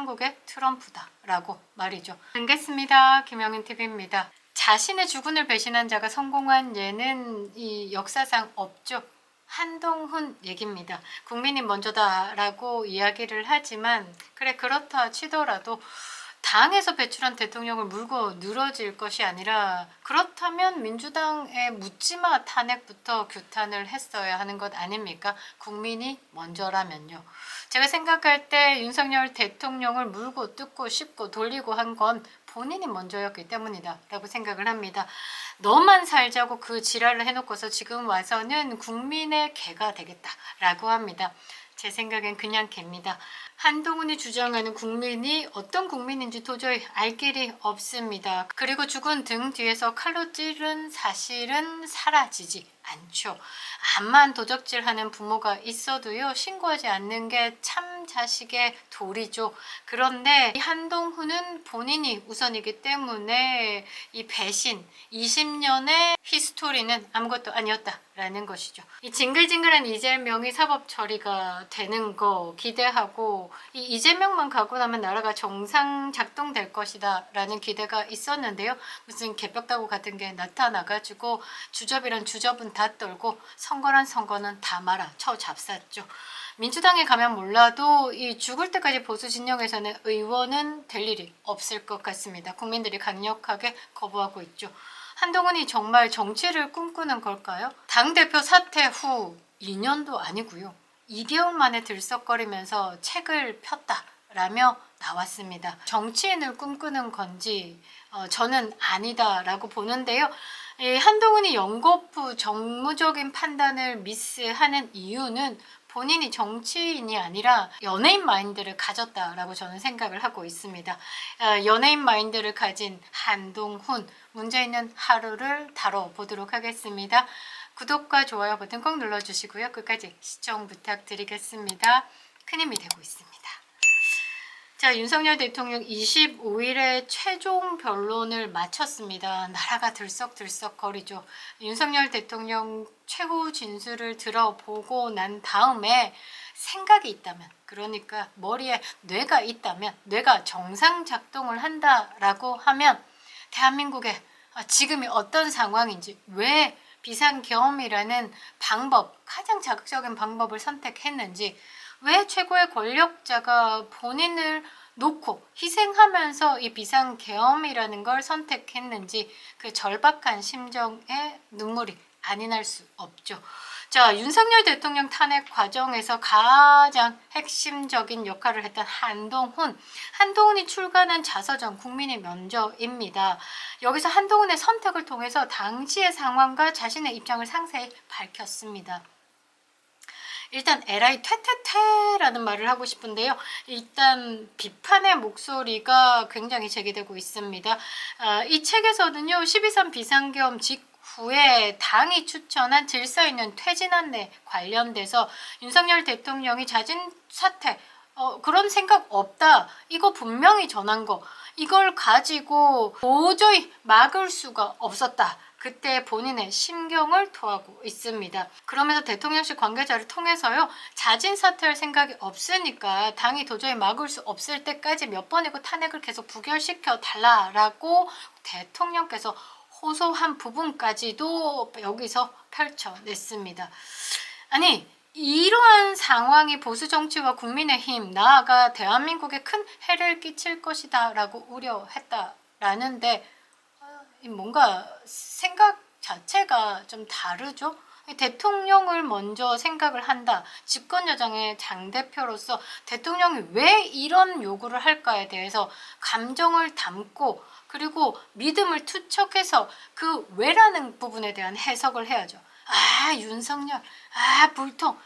한국의 트럼프다라고 말이죠. 알겠습니다. 김영인TV입니다. 자신의 주군을 배신한 자가 성공한 예는 이 역사상 없죠. 한동훈 얘기입니다. 국민이 먼저다라고 이야기를 하지만 그래 그렇다 치더라도 당에서 배출한 대통령을 물고 늘어질 것이 아니라 그렇다면 민주당의 묻지마 탄핵부터 규탄을 했어야 하는 것 아닙니까? 국민이 먼저라면요. 제가 생각할 때 윤석열 대통령을 물고 뜯고 씹고 돌리고 한 건 본인이 먼저였기 때문이다 라고 생각을 합니다. 너만 살자고 그 지랄을 해놓고서 지금 와서는 국민의 개가 되겠다라고 합니다. 제 생각엔 그냥 개입니다. 한동훈이 주장하는 국민이 어떤 국민인지 도저히 알 길이 없습니다. 그리고 죽은 등 뒤에서 칼로 찌른 사실은 사라지지 않죠. 암만 도적질하는 부모가 있어도요 신고하지 않는 게 참 자식의 도리죠. 그런데 이 한동훈은 본인이 우선이기 때문에 이 배신 20년의 히스토리는 아무것도 아니었다라는 것이죠. 이 징글징글한 이재명이 사법 처리가 되는 거 기대하고 이 이재명만 가고 나면 나라가 정상 작동될 것이다 라는 기대가 있었는데요. 무슨 개벽다구 같은 게 나타나가지고 주접이란 주접은 다 떨고 선거란 선거는 다 말아 쳐 잡쌌죠. 민주당에 가면 몰라도 이 죽을 때까지 보수 진영에서는 의원은 될 일이 없을 것 같습니다. 국민들이 강력하게 거부하고 있죠. 한동훈이 정말 정치를 꿈꾸는 걸까요? 당대표 사퇴 후 2년도 아니고요. 2개월 만에 들썩거리면서 책을 폈다라며 나왔습니다. 정치인을 꿈꾸는 건지 저는 아니다라고 보는데요. 한동훈이 연거푸 정무적인 판단을 미스하는 이유는 본인이 정치인이 아니라 연예인 마인드를 가졌다라고 저는 생각을 하고 있습니다. 연예인 마인드를 가진 한동훈, 문제 있는 하루를 다뤄보도록 하겠습니다. 구독과 좋아요 버튼 꼭 눌러주시고요. 끝까지 시청 부탁드리겠습니다. 큰 힘이 되고 있습니다. 자, 윤석열 대통령 25일에 최종 변론을 마쳤습니다. 나라가 들썩들썩거리죠. 윤석열 대통령 최후 진술을 들어보고 난 다음에 생각이 있다면, 그러니까 머리에 뇌가 있다면, 뇌가 정상 작동을 한다라고 하면 대한민국의 지금이 어떤 상황인지, 왜 비상계엄이라는 방법, 가장 자극적인 방법을 선택했는지, 왜 최고의 권력자가 본인을 놓고 희생하면서 이 비상계엄이라는 걸 선택했는지 그 절박한 심정에 눈물이 아니 날 수 없죠. 자, 윤석열 대통령 탄핵 과정에서 가장 핵심적인 역할을 했던 한동훈이 출간한 자서전 국민의 면접입니다. 여기서 한동훈의 선택을 통해서 당시의 상황과 자신의 입장을 상세히 밝혔습니다. 일단 에라이 퇴퇴퇴라는 말을 하고 싶은데요. 일단 비판의 목소리가 굉장히 제기되고 있습니다. 이 책에서는요. 12.3 비상계엄 직후에 당이 추천한 질서 있는 퇴진안내 관련돼서 윤석열 대통령이 자진 사퇴 그런 생각 없다. 이거 분명히 전한 거. 이걸 가지고 도저히 막을 수가 없었다. 그때 본인의 심경을 토하고 있습니다. 그러면서 대통령실 관계자를 통해서요. 자진 사퇴할 생각이 없으니까 당이 도저히 막을 수 없을 때까지 몇 번이고 탄핵을 계속 부결시켜 달라라고 대통령께서 호소한 부분까지도 여기서 펼쳐냈습니다. 아니 이러한 상황이 보수 정치와 국민의힘 나아가 대한민국에 큰 해를 끼칠 것이다 라고 우려했다라는데 뭔가 생각 자체가 좀 다르죠. 대통령을 먼저 생각을 한다. 집권여당의 당대표로서 대통령이 왜 이런 요구를 할까에 대해서 감정을 담고 그리고 믿음을 투척해서 그 왜라는 부분에 대한 해석을 해야죠. 윤석열, 불통.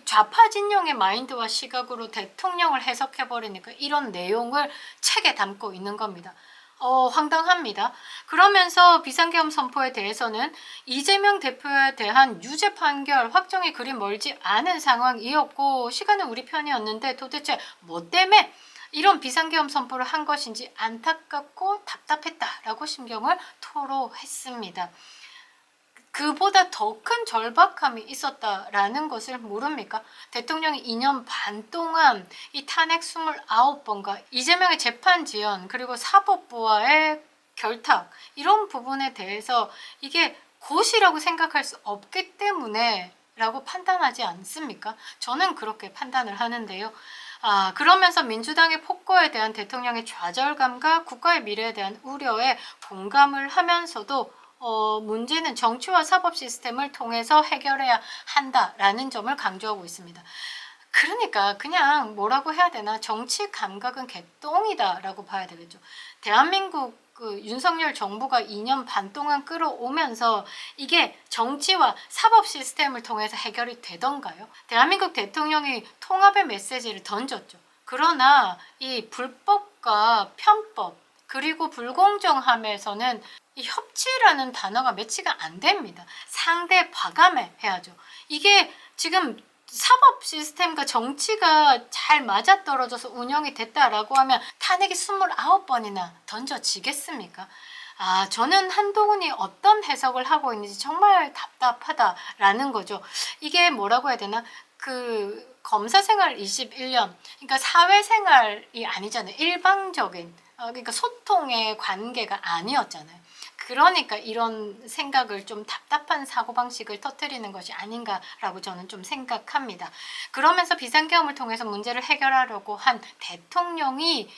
좌파 진영의 마인드와 시각으로 대통령을 해석해버리니까 이런 내용을 책에 담고 있는 겁니다. 황당합니다. 그러면서 비상계엄 선포에 대해서는 이재명 대표에 대한 유죄 판결 확정이 그리 멀지 않은 상황이었고 시간은 우리 편이었는데 도대체 뭐 때문에 이런 비상계엄 선포를 한 것인지 안타깝고 답답했다라고 심경을 토로했습니다. 그보다 더 큰 절박함이 있었다라는 것을 모릅니까? 대통령이 2년 반 동안 이 탄핵 29번과 이재명의 재판 지연 그리고 사법부와의 결탁 이런 부분에 대해서 이게 고시라고 생각할 수 없기 때문에 라고 판단하지 않습니까? 저는 그렇게 판단을 하는데요. 그러면서 민주당의 폭거에 대한 대통령의 좌절감과 국가의 미래에 대한 우려에 공감을 하면서도 문제는 정치와 사법 시스템을 통해서 해결해야 한다라는 점을 강조하고 있습니다. 그러니까 그냥 뭐라고 해야 되나, 정치 감각은 개똥이다라고 봐야 되겠죠. 대한민국 윤석열 정부가 2년 반 동안 끌어오면서 이게 정치와 사법 시스템을 통해서 해결이 되던가요? 대한민국 대통령이 통합의 메시지를 던졌죠. 그러나 이 불법과 편법 그리고 불공정함에서는 이 협치라는 단어가 매치가 안 됩니다. 상대 과감해 해야죠. 이게 지금 사법 시스템과 정치가 잘 맞아떨어져서 운영이 됐다라고 하면 탄핵이 29번이나 던져지겠습니까? 저는 한동훈이 어떤 해석을 하고 있는지 정말 답답하다라는 거죠. 이게 뭐라고 해야 되나? 검사 생활 21년, 그러니까 사회생활이 아니잖아요. 일방적인, 그러니까 소통의 관계가 아니었잖아요. 그러니까 이런 생각을 좀 답답한 사고방식을 터뜨리는 것이 아닌가라고 저는 좀 생각합니다. 그러면서 비상계엄을 통해서 문제를 해결하려고 한 대통령이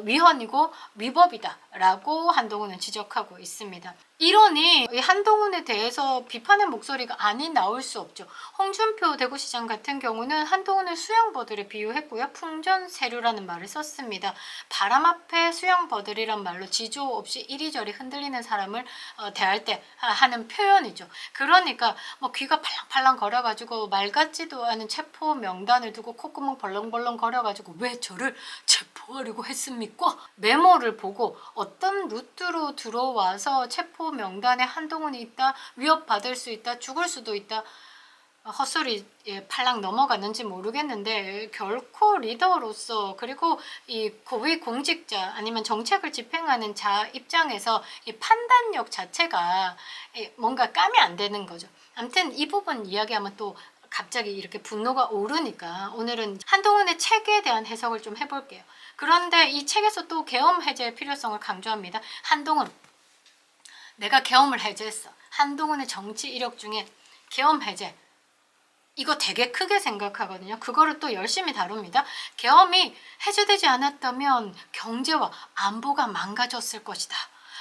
위헌이고 위법이다라고 한동훈은 지적하고 있습니다. 이러니 한동훈에 대해서 비판의 목소리가 아닌 나올 수 없죠. 홍준표 대구시장 같은 경우는 한동훈을 수영버들에 비유했고요. 풍전세류라는 말을 썼습니다. 바람 앞에 수영버들이란 말로 지조 없이 이리저리 흔들리는 사람을 대할 때 하는 표현이죠. 그러니까 뭐 귀가 팔랑팔랑 거려가지고 말 같지도 않은 체포 명단을 두고 콧구멍 벌렁벌렁 거려가지고 왜 저를 체포하려고 했습니까? 메모를 보고 어떤 루트로 들어와서 체포 명단에 한동훈이 있다, 위협받을 수 있다, 죽을 수도 있다, 헛소리에 팔랑 넘어갔는지 모르겠는데 결코 리더로서 그리고 이 고위 공직자 아니면 정책을 집행하는 자 입장에서 이 판단력 자체가 뭔가 까면 안 되는 거죠. 아무튼 이 부분 이야기하면 또 갑자기 이렇게 분노가 오르니까 오늘은 한동훈의 책에 대한 해석을 좀 해볼게요. 그런데 이 책에서 또 계엄 해제의 필요성을 강조합니다. 한동훈, 내가 계엄을 해제했어. 한동훈의 정치 이력 중에 계엄 해제, 이거 되게 크게 생각하거든요. 그거를 또 열심히 다룹니다. 계엄이 해제되지 않았다면 경제와 안보가 망가졌을 것이다.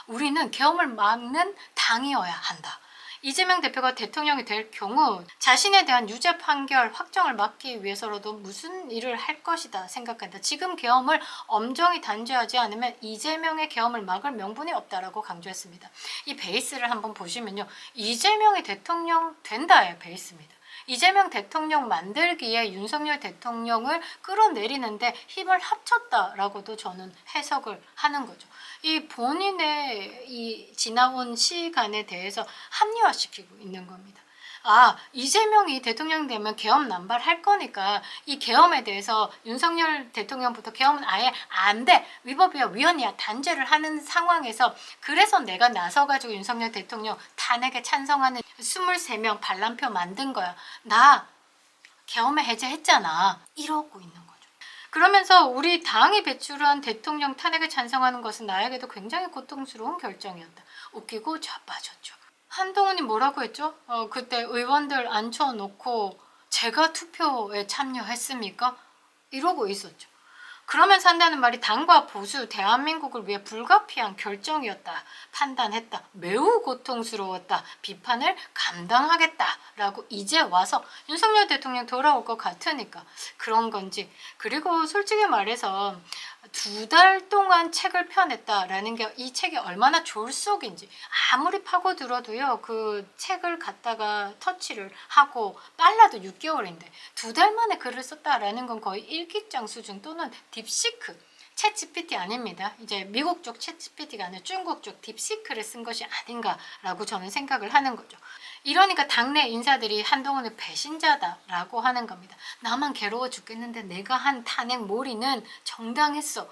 우리는 계엄을 막는 당이어야 한다. 이재명 대표가 대통령이 될 경우 자신에 대한 유죄 판결 확정을 막기 위해서라도 무슨 일을 할 것이다 생각한다. 지금 계엄을 엄정히 단죄하지 않으면 이재명의 계엄을 막을 명분이 없다라고 강조했습니다. 이 베이스를 한번 보시면요. 이재명이 대통령 된다의 베이스입니다. 이재명 대통령 만들기에 윤석열 대통령을 끌어내리는데 힘을 합쳤다라고도 저는 해석을 하는 거죠. 이 본인의 이 지나온 시간에 대해서 합리화시키고 있는 겁니다. 이재명이 대통령 되면 계엄 남발할 거니까 이 계엄에 대해서 윤석열 대통령부터 계엄은 아예 안 돼, 위법이야, 위헌이야, 단죄를 하는 상황에서 그래서 내가 나서가지고 윤석열 대통령 탄핵에 찬성하는 23명 반란표 만든 거야. 나 계엄에 해제했잖아. 이러고 있는 거죠. 그러면서 우리 당이 배출한 대통령 탄핵에 찬성하는 것은 나에게도 굉장히 고통스러운 결정이었다. 웃기고 자빠졌죠. 한동훈이 뭐라고 했죠? 그때 의원들 앉혀놓고 제가 투표에 참여했습니까? 이러고 있었죠. 그러면서 한다는 말이 당과 보수, 대한민국을 위해 불가피한 결정이었다. 판단했다. 매우 고통스러웠다. 비판을 감당하겠다라고 이제 와서 윤석열 대통령 돌아올 것 같으니까 그런 건지, 그리고 솔직히 말해서 2달 동안 책을 펴냈다라는 게 이 책이 얼마나 졸속인지 아무리 파고들어도요, 그 책을 갖다가 터치를 하고 빨라도 6개월인데 2달 만에 글을 썼다라는 건 거의 일기장 수준 또는 딥시크, 챗GPT 아닙니다. 이제 미국 쪽 챗GPT가 아니라 중국 쪽 딥시크를 쓴 것이 아닌가라고 저는 생각을 하는 거죠. 이러니까 당내 인사들이 한동훈을 배신자다라고 하는 겁니다. 나만 괴로워 죽겠는데 내가 한 탄핵 몰이는 정당했어.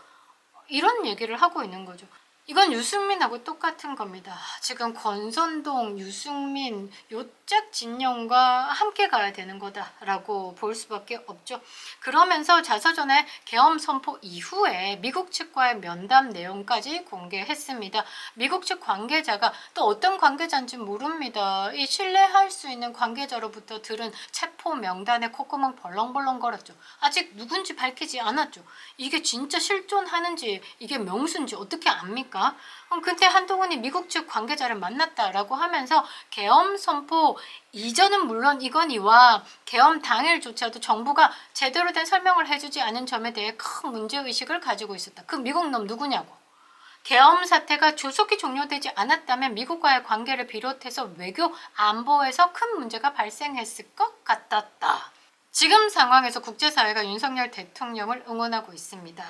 이런 얘기를 하고 있는 거죠. 이건 유승민하고 똑같은 겁니다. 지금 권선동, 유승민 요짝 진영과 함께 가야 되는 거다라고 볼 수밖에 없죠. 그러면서 자서전에 계엄 선포 이후에 미국 측과의 면담 내용까지 공개했습니다. 미국 측 관계자가 또 어떤 관계자인지 모릅니다. 이 신뢰할 수 있는 관계자로부터 들은 체포 명단에 콧구멍 벌렁벌렁 거렸죠. 아직 누군지 밝히지 않았죠. 이게 진짜 실존하는지 이게 명수인지 어떻게 압니까? 근데 한동훈이 미국 측 관계자를 만났다라고 하면서 계엄 선포 이전은 물론 이거니와 계엄 당일조차도 정부가 제대로 된 설명을 해주지 않은 점에 대해 큰 문제의식을 가지고 있었다. 그 미국 놈 누구냐고. 계엄 사태가 조속히 종료되지 않았다면 미국과의 관계를 비롯해서 외교 안보에서 큰 문제가 발생했을 것 같았다. 지금 상황에서 국제사회가 윤석열 대통령을 응원하고 있습니다.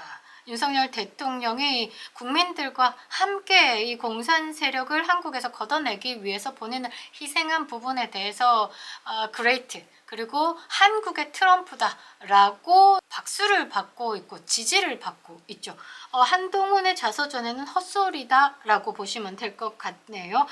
윤석열 대통령이 국민들과 함께 이 공산 세력을 한국에서 걷어내기 위해서 본인을 희생한 부분에 대해서 그레이트 그리고 한국의 트럼프다라고 박수를 받고 있고 지지를 받고 있죠. 한동훈의 자서전에는 헛소리다라고 보시면 될 것 같네요.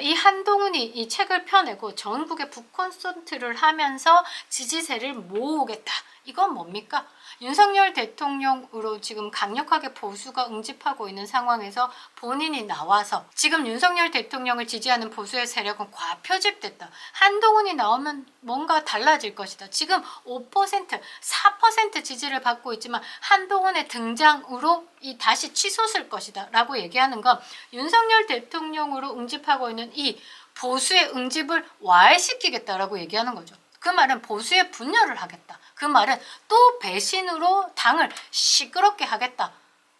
이 한동훈이 이 책을 펴내고 전국에 북콘서트를 하면서 지지세를 모으겠다. 이건 뭡니까? 윤석열 대통령으로 지금 강력하게 보수가 응집하고 있는 상황에서 본인이 나와서 지금 윤석열 대통령을 지지하는 보수의 세력은 과표집됐다. 한동훈이 나오면 뭔가 달라질 것이다. 지금 5%, 4% 지지를 받고 있지만 한동훈의 등장으로 다시 치솟을 것이다 라고 얘기하는 건 윤석열 대통령으로 응집하고 있는 이 보수의 응집을 와해시키겠다라고 얘기하는 거죠. 그 말은 보수의 분열을 하겠다. 그 말은 또 배신으로 당을 시끄럽게 하겠다.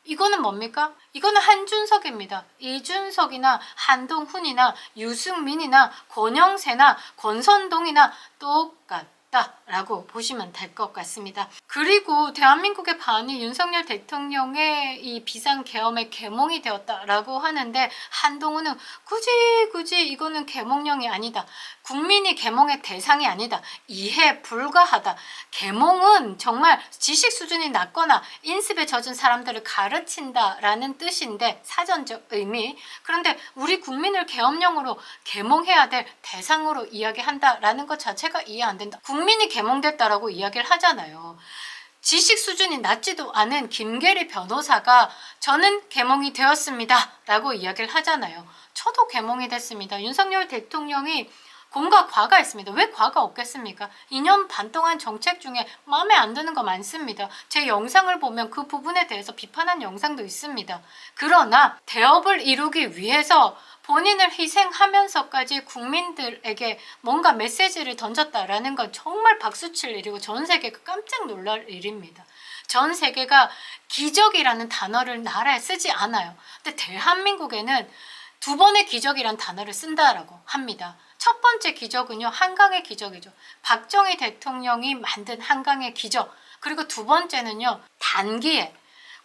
이거는 뭡니까? 이거는 한준석입니다. 이준석이나 한동훈이나 유승민이나 권영세나 권선동이나 똑같다라고 보시면 될 것 같습니다. 그리고 대한민국의 반이 윤석열 대통령의 이 비상계엄의 계몽이 되었다라고 하는데 한동훈은 굳이 이거는 계몽령이 아니다. 국민이 계몽의 대상이 아니다. 이해 불가하다. 계몽은 정말 지식 수준이 낮거나 인습에 젖은 사람들을 가르친다라는 뜻인데 사전적 의미. 그런데 우리 국민을 계엄령으로 계몽해야 될 대상으로 이야기한다라는 것 자체가 이해 안 된다. 국민이 계몽됐다라고 이야기를 하잖아요. 지식 수준이 낮지도 않은 김계리 변호사가 저는 계몽이 되었습니다 라고 이야기를 하잖아요. 저도 계몽이 됐습니다. 윤석열 대통령이 공과 과가 있습니다. 왜 과가 없겠습니까? 2년 반 동안 정책 중에 마음에 안 드는 거 많습니다. 제 영상을 보면 그 부분에 대해서 비판한 영상도 있습니다. 그러나 대업을 이루기 위해서 본인을 희생하면서까지 국민들에게 뭔가 메시지를 던졌다라는 건 정말 박수칠 일이고 전 세계가 깜짝 놀랄 일입니다. 전 세계가 기적이라는 단어를 나라에 쓰지 않아요. 근데 대한민국에는 두 번의 기적이란 단어를 쓴다라고 합니다. 첫 번째 기적은요, 한강의 기적이죠. 박정희 대통령이 만든 한강의 기적. 그리고 두 번째는요, 단기에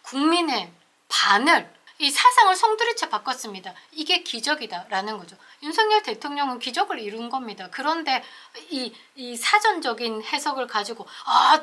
국민의 반을 이 사상을 송두리째 바꿨습니다. 이게 기적이다라는 거죠. 윤석열 대통령은 기적을 이룬 겁니다. 그런데 이 사전적인 해석을 가지고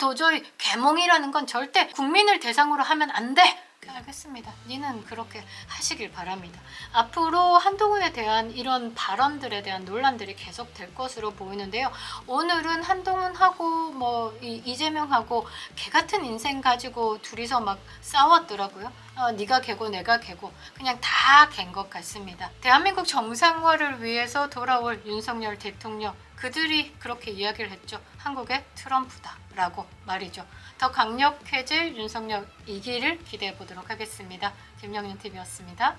도저히 계몽이라는 건 절대 국민을 대상으로 하면 안 돼. 알겠습니다. 니는 그렇게 하시길 바랍니다. 앞으로 한동훈에 대한 이런 발언들에 대한 논란들이 계속될 것으로 보이는데요. 오늘은 한동훈하고 이재명하고 개같은 인생 가지고 둘이서 막 싸웠더라고요. 네가 개고 내가 개고 그냥 다 갠 것 같습니다. 대한민국 정상화를 위해서 돌아올 윤석열 대통령, 그들이 그렇게 이야기를 했죠. 한국의 트럼프다 라고 말이죠. 더 강력해질 윤석열 2기를 기대해 보도록 하겠습니다. 김영윤TV였습니다.